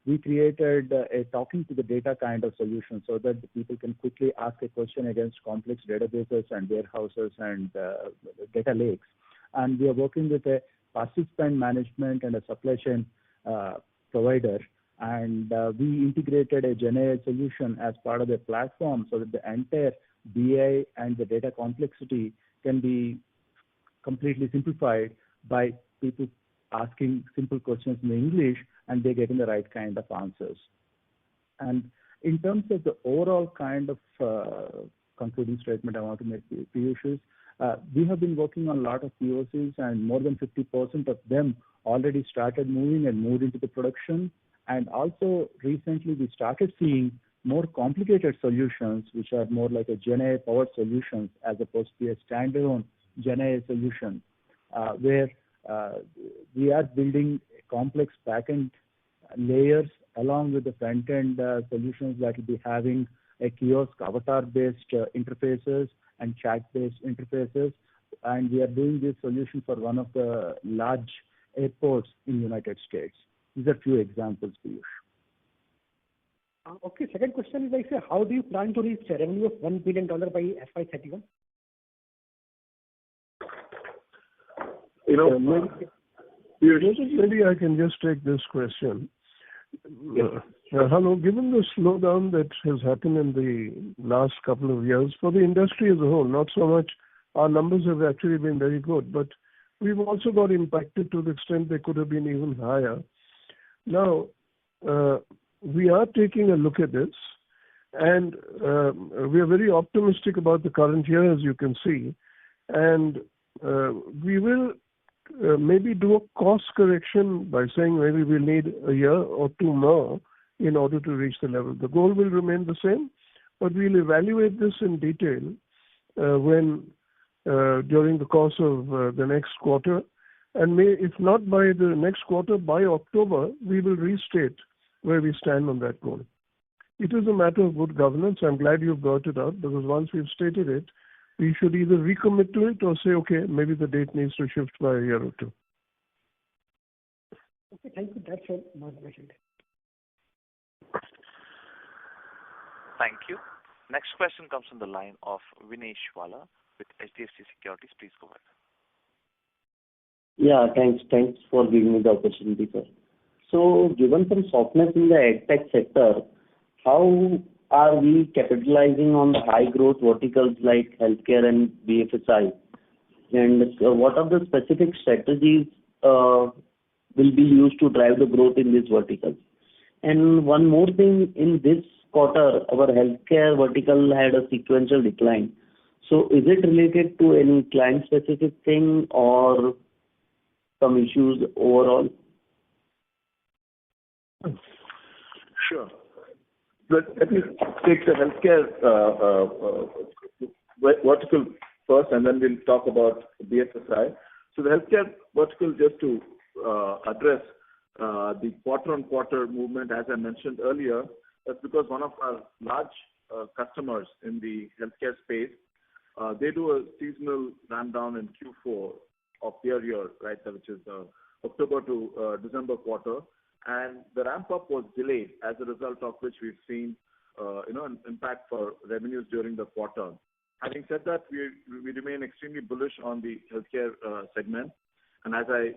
we created a talking to the data kind of solution so that the people can quickly ask a question against complex databases and warehouses and data lakes. And we are working with a participant management and a supply chain provider, and we integrated a GenAI solution as part of the platform so that the entire BI and the data complexity can be completely simplified by people asking simple questions in English and they getting the right kind of answers. And in terms of the overall kind of concluding statement I want to make, Piyush, is we have been working on a lot of POCs, and more than 50% of them already started moving and moved into the production. And also recently we started seeing more complicated solutions, which are more like a GenAI powered solutions as opposed to a standalone GenAI solution, where we are building complex backend layers along with the front-end solutions that will be having a kiosk avatar-based interfaces and chat-based interfaces. And we are doing this solution for one of the large airports in the United States. These are few examples, Piyush. Okay, second question is like, how do you plan to reach a revenue of $1 billion by FY31? Maybe I can just take this question. Hello, given the slowdown that has happened in the last couple of years for the industry as a whole, not so much, our numbers have actually been very good, but we've also got impacted to the extent they could have been even higher. Now, we are taking a look at this, and we are very optimistic about the current year, as you can see, and we will maybe do a course correction by saying maybe we'll need a year or 2 more in order to reach the level. The goal will remain the same, but we'll evaluate this in detail when during the course of the next quarter, and if not by the next quarter, by October, we will restate where we stand on that goal. It is a matter of good governance. I'm glad you've brought it up, because once we've stated it, we should either recommit to it or say, okay, maybe the date needs to shift by a year or 2. Okay, thank you. That's all my question. Thank you. Next question comes from the line of Vinesh Vala with HDFC Securities. Please go ahead. Yeah, thanks. Thanks for giving me the opportunity, sir. So, given some softness in the EdTech sector, how are we capitalizing on the high growth verticals like healthcare and BFSI? And what are the specific strategies will be used to drive the growth in these verticals? And one more thing, in this quarter, our healthcare vertical had a sequential decline. So is it related to any client-specific thing or some issues overall? Sure. Let me take the healthcare vertical first, and then we'll talk about BFSI. So the healthcare vertical, just to address the quarter-on-quarter movement, as I mentioned earlier, that's because one of our large customers in the healthcare space, they do a seasonal rundown in Q4 of their year, right, which is October to December quarter. And the ramp-up was delayed, as a result of which we've seen an impact for revenues during the quarter. Having said that, we remain extremely bullish on the healthcare segment. And as I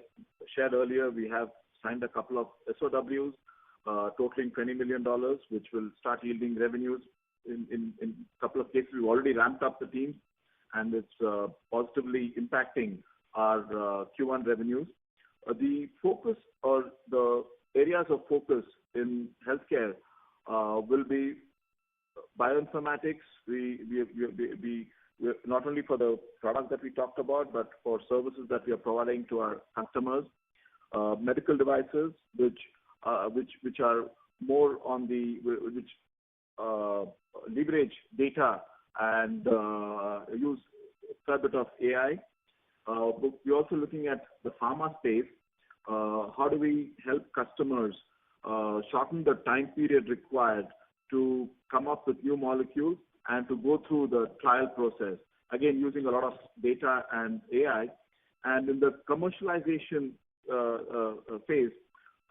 shared earlier, we have signed a couple of SOWs totaling $20 million, which will start yielding revenues. In a couple of cases, we've already ramped up the teams, and it's positively impacting our Q1 revenues. The focus or the areas of focus in healthcare will be bioinformatics. We not only for the product that we talked about, but for services that we are providing to our customers. Medical devices, which are more on which leverage data and use a fair bit of AI. We're also looking at the pharma space. How do we help customers shorten the time period required to come up with new molecules and to go through the trial process? Again, using a lot of data and AI. And in the commercialization phase,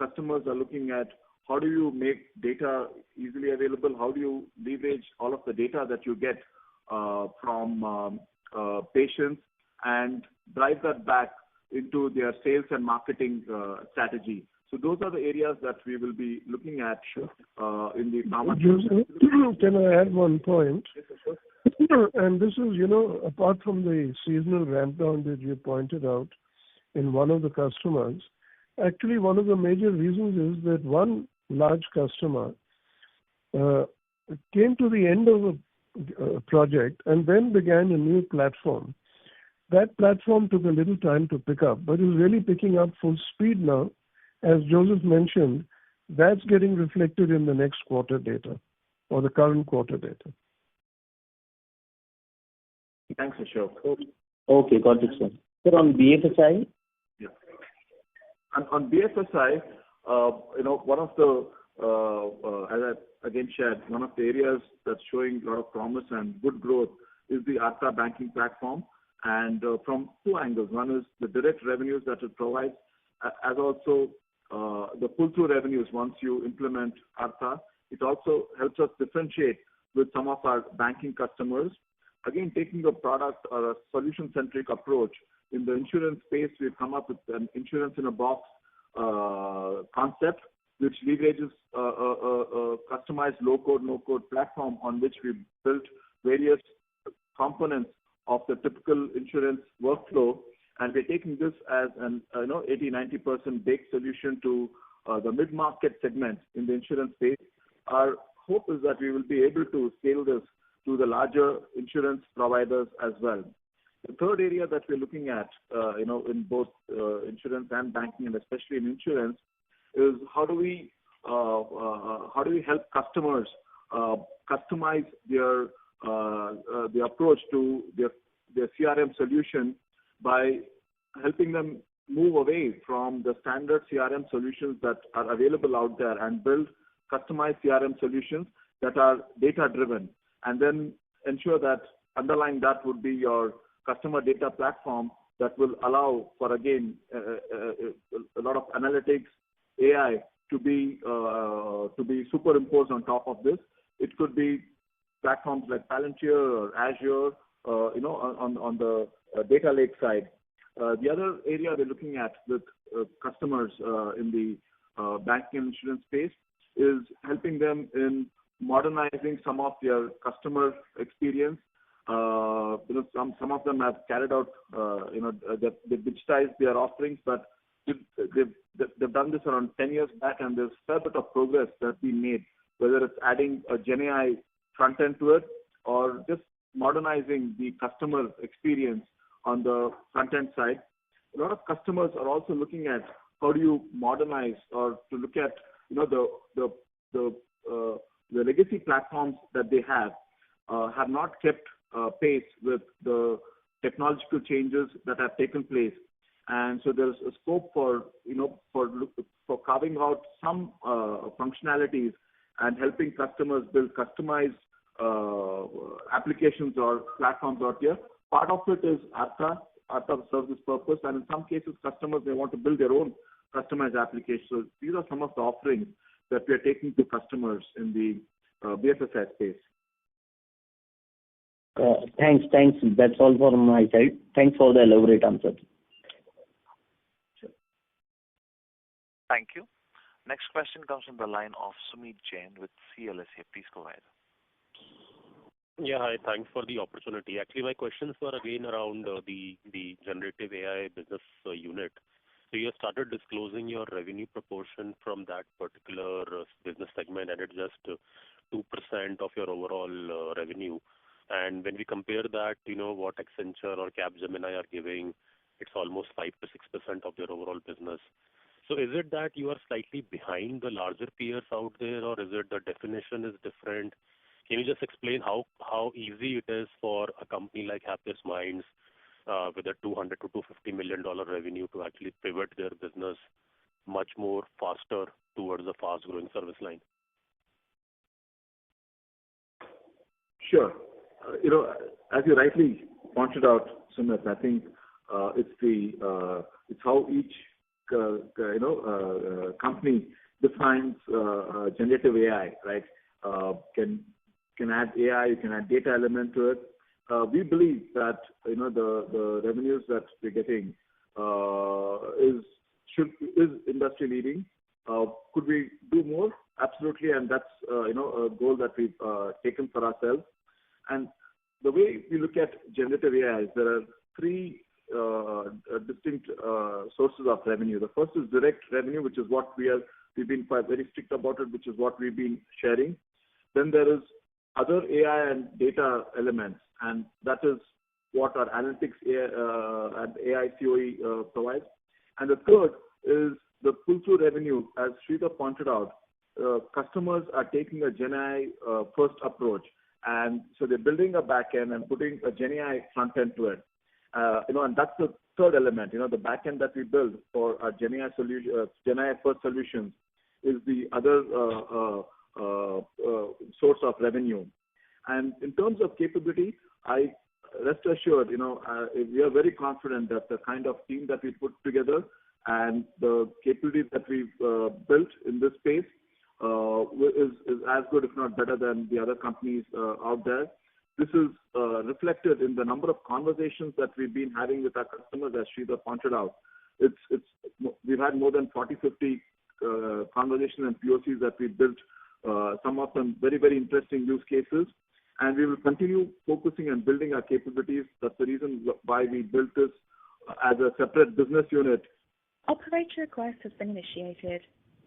customers are looking at how do you make data easily available? How do you leverage all of the data that you get from patients and drive that back into their sales and marketing strategy? So those are the areas that we will be looking at in the pharma. Can I add one point? Yes, sure. And this is, apart from the seasonal ramp down that you pointed out in one of the customers, actually one of the major reasons is that one large customer came to the end of a project and then began a new platform. That platform took a little time to pick up, but is really picking up full speed now. As Joseph mentioned, that's getting reflected in the next quarter data or the current quarter data. Thanks, Ashok. Okay, got it, sir. Sir, on BFSI? Yeah. And on BFSI, one of the, as I again shared, one of the areas that's showing a lot of promise and good growth is the Artha banking platform. And from two angles. One is the direct revenues that it provides, as also the pull-through revenues once you implement Artha. It also helps us differentiate with some of our banking customers. Again, taking a product or a solution-centric approach. In the insurance space, we've come up with an insurance-in-a-box concept, which leverages a customized low-code, no-code platform on which we've built various components of the typical insurance workflow, and we're taking this as an 80-90% baked solution to the mid-market segment in the insurance space. Our hope is that we will be able to scale this to the larger insurance providers as well. The third area that we're looking at, in both insurance and banking, and especially in insurance, is how do we help customers customize their approach to their CRM solution by helping them move away from the standard CRM solutions that are available out there and build customized CRM solutions that are data-driven, and then ensure that underlying that would be your customer data platform that will allow for, again, a lot of analytics, AI to be superimposed on top of this. It could be platforms like Palantir or Azure, on the data lake side. The other area we're looking at with customers in the banking and insurance space is helping them in modernizing some of their customer experience. Some of them have carried out, they've digitized their offerings, but they've done this around 10 years back, and there's a fair bit of progress that's been made, whether it's adding a GenAI front end to it or just modernizing the customer experience on the front end side. A lot of customers are also looking at how do you modernize or to look at the legacy platforms that they have not kept pace with the technological changes that have taken place, and so there's a scope for carving out some functionalities and helping customers build customized applications or platforms out here. Part of it is Artha serves this purpose, and in some cases, customers may want to build their own customized applications. So these are some of the offerings that we are taking to customers in the BFSI space. Thanks. That's all from my side. Thanks for the elaborate answer. Thank you. Next question comes from the line of Sumit Jain with CLSA. Please go ahead. Yeah, hi. Thanks for the opportunity. Actually, my questions were again around the generative AI business unit. So you have started disclosing your revenue proportion from that particular business segment, and it's just 2% of your overall revenue. And when we compare that, what Accenture or Capgemini are giving, it's almost 5 to 6% of their overall business. So is it that you are slightly behind the larger peers out there, or is it the definition is different? Can you just explain how easy it is for a company like Happiest Minds with a $200 to $250 million revenue to actually pivot their business much more faster towards a fast-growing service line? Sure. As you rightly pointed out, Sumit, I think it's how each company defines generative AI, right? Can add AI, you can add data element to it. We believe that the revenues that we're getting is industry leading. Could we do more? Absolutely, and that's a goal that we've taken for ourselves. And the way we look at generative AI is there are three distinct sources of revenue. The first is direct revenue, which is what we've been quite very strict about it, which is what we've been sharing. Then there is other AI and data elements, and that is what our analytics and AI COE provides. And the third is the pull-through revenue. As Sridhar pointed out, customers are taking a GenAI first approach, and so they're building a backend and putting a GenAI front end to it. And that's the third element. The backend that we build for our GenAI GenAI first solutions is the other source of revenue. And in terms of capability, I rest assured, we are very confident that the kind of team that we put together and the capabilities that we've built in this space is as good, if not better, than the other companies out there. This is reflected in the number of conversations that we've been having with our customers, as Sridhar pointed out. We've had more than 40, 50 conversations and POCs that we've built, some of them very, very interesting use cases. And we will continue focusing and building our capabilities. That's the reason why we built this as a separate business unit. Operator request has been initiated.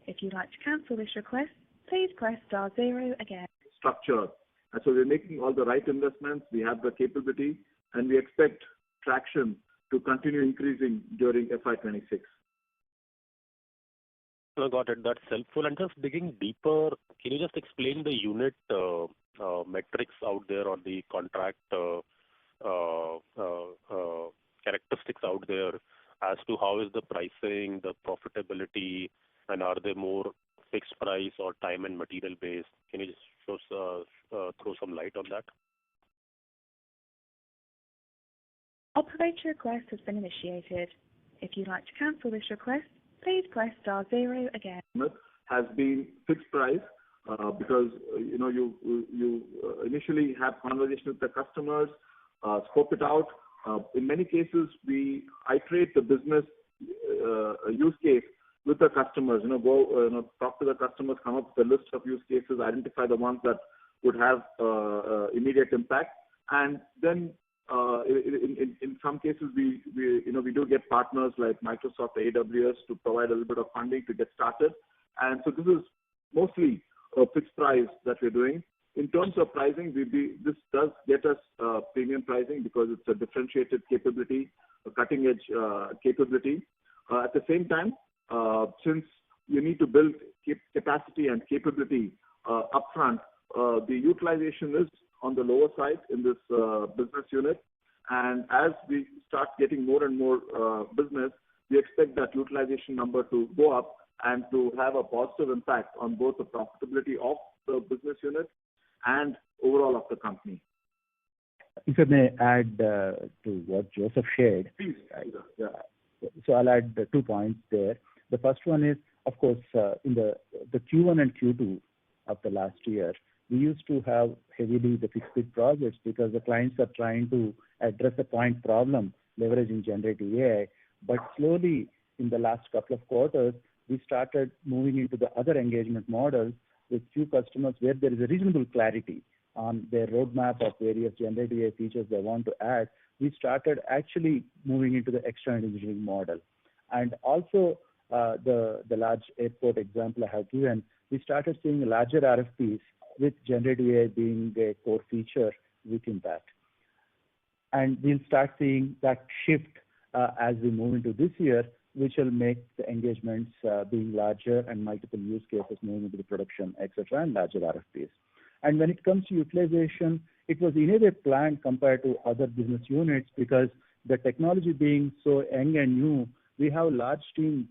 If you'd like to cancel this request, please press *0 again. Structure. And so we're making all the right investments. We have the capability, and we expect traction to continue increasing during FY26. I got it. That's helpful. And just digging deeper, can you just explain the unit metrics out there, or the contract characteristics out there as to how is the pricing, the profitability, and are they more fixed price or time and material based? Can you just throw some light on that? Operator request has been initiated. If you'd like to cancel this request, please press *0 again. Has been fixed price because you initially have conversations with the customers, scope it out. In many cases, we iterate the business use case with the customers. Go talk to the customers, come up with a list of use cases, identify the ones that would have immediate impact, and then in some cases we do get partners like Microsoft, AWS to provide a little bit of funding to get started. And so this is mostly a fixed price that we're doing. In terms of pricing, this does get us premium pricing because it's a differentiated capability, a cutting edge capability. At the same time, since you need to build capacity and capability upfront, the utilization is on the lower side in this business unit. And as we start getting more and more business, we expect that utilization number to go up and to have a positive impact on both the profitability of the business unit and overall of the company. If I may add to what Joseph shared. Please. Yeah. So I'll add 2 points there. The first one is, of course, in the Q1 and Q2 of the last year, we used to have heavily the fixed bid projects because the clients are trying to address a point problem leveraging generative AI. But slowly, in the last couple of quarters, we started moving into the other engagement models with few customers where there is a reasonable clarity on their roadmap of various generative AI features they want to add. We started actually moving into the extra engineering model. And also, the large airport example I have given, we started seeing larger RFPs with generative AI being a core feature within that. And we'll start seeing that shift as we move into this year, which will make the engagements being larger and multiple use cases moving into the production, etc., and larger RFPs. And when it comes to utilization, it was in a way planned compared to other business units because the technology being so young and new, we have a large team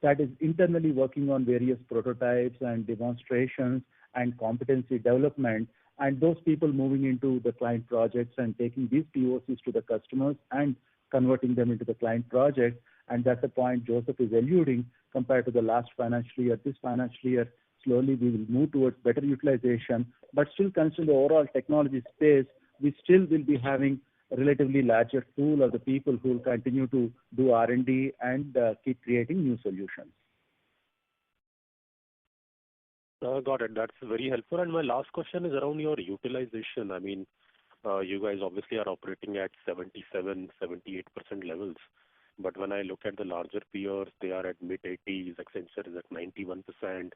that is internally working on various prototypes and demonstrations and competency development, and those people moving into the client projects and taking these POCs to the customers and converting them into the client projects. And that's the point Joseph is alluding compared to the last financial year. This financial year, slowly we will move towards better utilization, but still considering the overall technology space, we still will be having a relatively larger pool of the people who will continue to do R&D and keep creating new solutions. Got it. That's very helpful. And my last question is around your utilization. I mean, you guys obviously are operating at 77, 78% levels. But when I look at the larger peers, they are at mid-80s, Accenture is at 91%.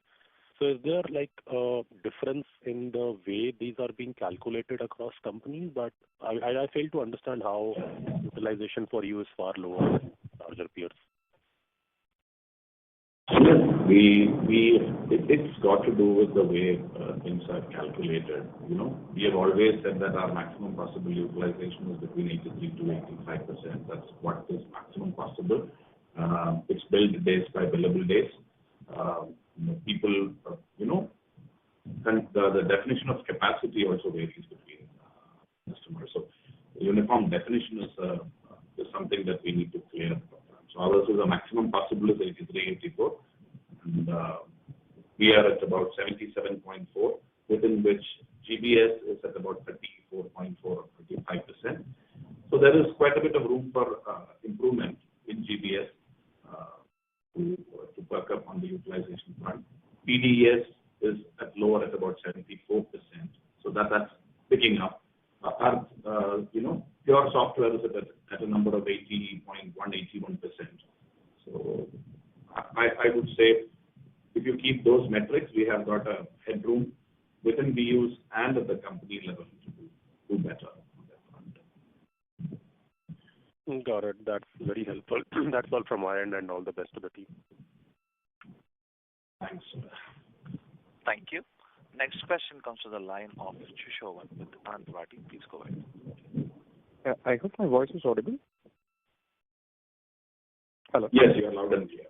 So is there like a difference in the way these are being calculated across companies? But I fail to understand how utilization for you is far lower than larger peers. Yes, it's got to do with the way things are calculated. You know, we have always said that our maximum possible utilization is between 83 to 85%. That's what is maximum possible. It's billed days by billable days. People, and the definition of capacity also varies between customers. So the uniform definition is something that we need to clear. So ours is the maximum possible is 83, 84. And we are at about 77.4, within which GBS is at about 34.4 or 35%. So there is quite a bit of room for improvement in GBS to work up on the utilization front. PDES is at lower at about 74%. So that's picking up. Our, pure software is at a number of 80.1, 81%. So I would say if you keep those metrics, we have got a headroom within BUs and at the company level to do better on that front. Got it. That's very helpful. That's all from my end, and all the best to the team. Thanks. Thank you. Next question comes to the line of Shushovan with Anand. Please go ahead. I hope my voice is audible. Hello. Yes, you are loud and clear.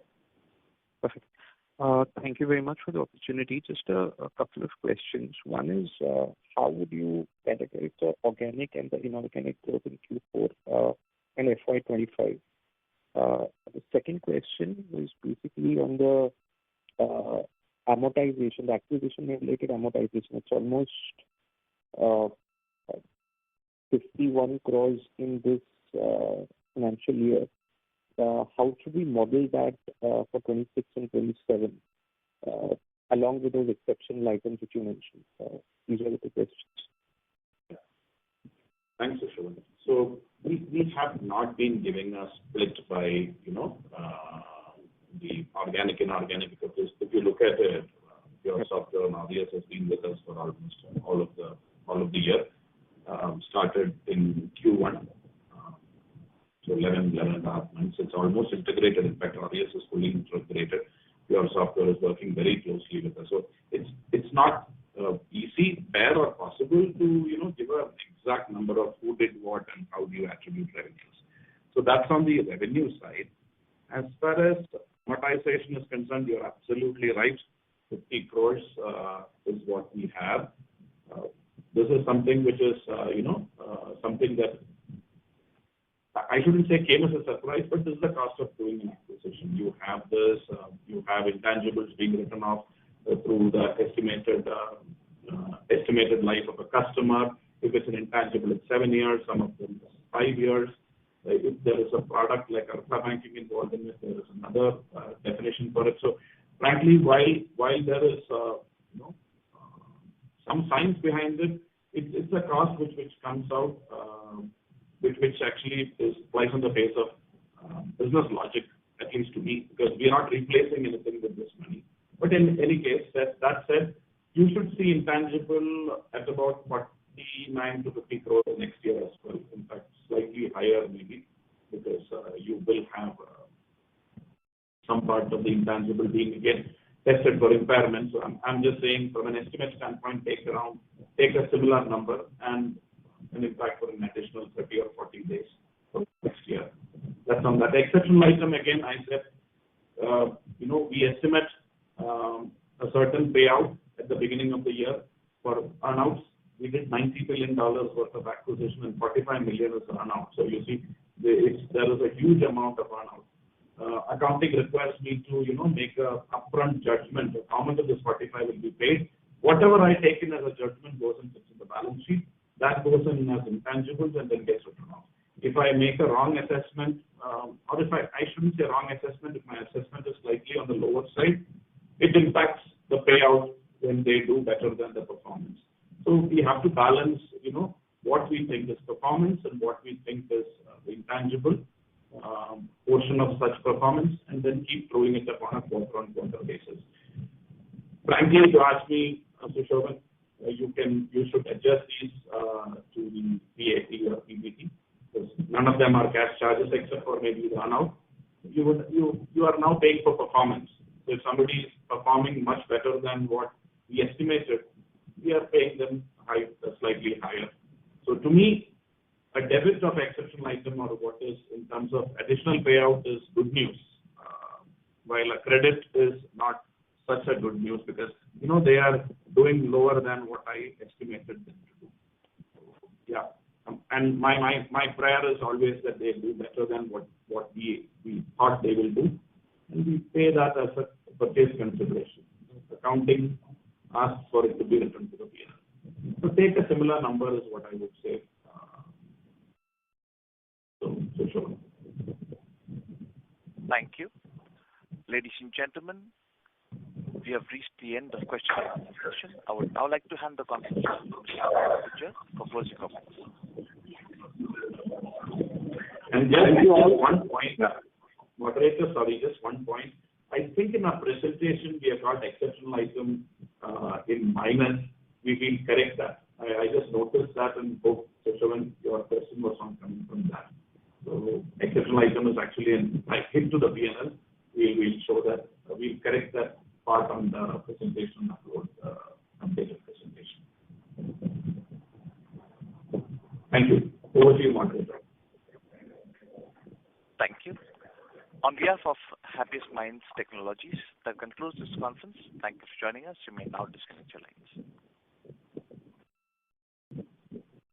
Perfect. Thank you very much for the opportunity. Just a couple of questions. One is, how would you categorize the organic and the inorganic growth in Q4 and FY25? The second question was basically on the amortization, the acquisition-related amortization. It's almost 51 crores in this financial year. How should we model that for 26 and 27, along with those exceptional items which you mentioned? These are the two questions. Thanks, Ashwin. So we have not been giving a split by, the organic and inorganic, because if you look at it, your software and RDS has been with us for almost all of the year. Started in Q1, so 11 and a half months. It's almost integrated. In fact, RDS is fully integrated. Your software is working very closely with us. So it's not easy, fair, or possible to give an exact number of who did what and how do you attribute revenues. So that's on the revenue side. As far as amortization is concerned, you're absolutely right. 50 crores is what we have. This is something which is, something that I shouldn't say came as a surprise, but this is the cost of doing an acquisition. You have this, you have intangibles being written off through the estimated estimated life of a customer. If it's an intangible, it's 7 years, some of them 5 years. If there is a product like Artha banking involved in it, there is another definition for it. So frankly, while there is some science behind it, it's a cost which comes out, which actually lies on the face of business logic, at least to me, because we are not replacing anything with this money. But in any case, that said, you should see intangible at about 49 to 50 crores next year as well. In fact, slightly higher maybe, because you will have some part of the intangible being again tested for impairment. So I'm just saying from an estimate standpoint, take a similar number and an impact for an additional 30 or 40 days for next year. That's on that. Exceptional item, again, I said, we estimate a certain payout at the beginning of the year for earnouts. We did $90 million worth of acquisition and 45 million is earnout. So you see, there is a huge amount of earnout. Accounting requires me to, make a upfront judgment of how much of this 45 will be paid. Whatever I take in as a judgment goes and sits in the balance sheet. That goes in as intangibles and then gets written off. If I make a wrong assessment, or if I shouldn't say wrong assessment, if my assessment is slightly on the lower side, it impacts the payout when they do better than the performance. So we have to balance, what we think is performance and what we think is the intangible portion of such performance, and then keep throwing it up on a quarter-on-quarter basis. Frankly, if you ask me, Sushovan, you should adjust these to the PAT or PBT, because none of them are cash charges except for maybe the earnout. You are now paying for performance. So if somebody is performing much better than what we estimated, we are paying them slightly higher. So to me, a debit of exceptional item or what is in terms of additional payout is good news, while a credit is not such a good news because, they are doing lower than what I estimated them to do. Yeah. And my prayer is always that they do better than what we thought they will do. And we pay that as a purchase consideration. Accounting asks for it to be returned to the P&L. So take a similar number is what I would say. So sure. Thank you. Ladies and gentlemen, we have reached the end of question and answer session. I would now like to hand the conference to Mr. for closing comments. And just one point, moderator, just one point. I think in our presentation we have got exceptional item in minus. We will correct that. I just noticed that and hope, Sushovan, your question was not coming from that. So exceptional item is actually hit to the P&L. We will show that. We'll correct that part on the presentation upload, updated presentation. Thank you. Over to you, moderator. Thank you. On behalf of Happiest Minds Technologies, that concludes this conference. Thank you for joining us. You may now disconnect your lines.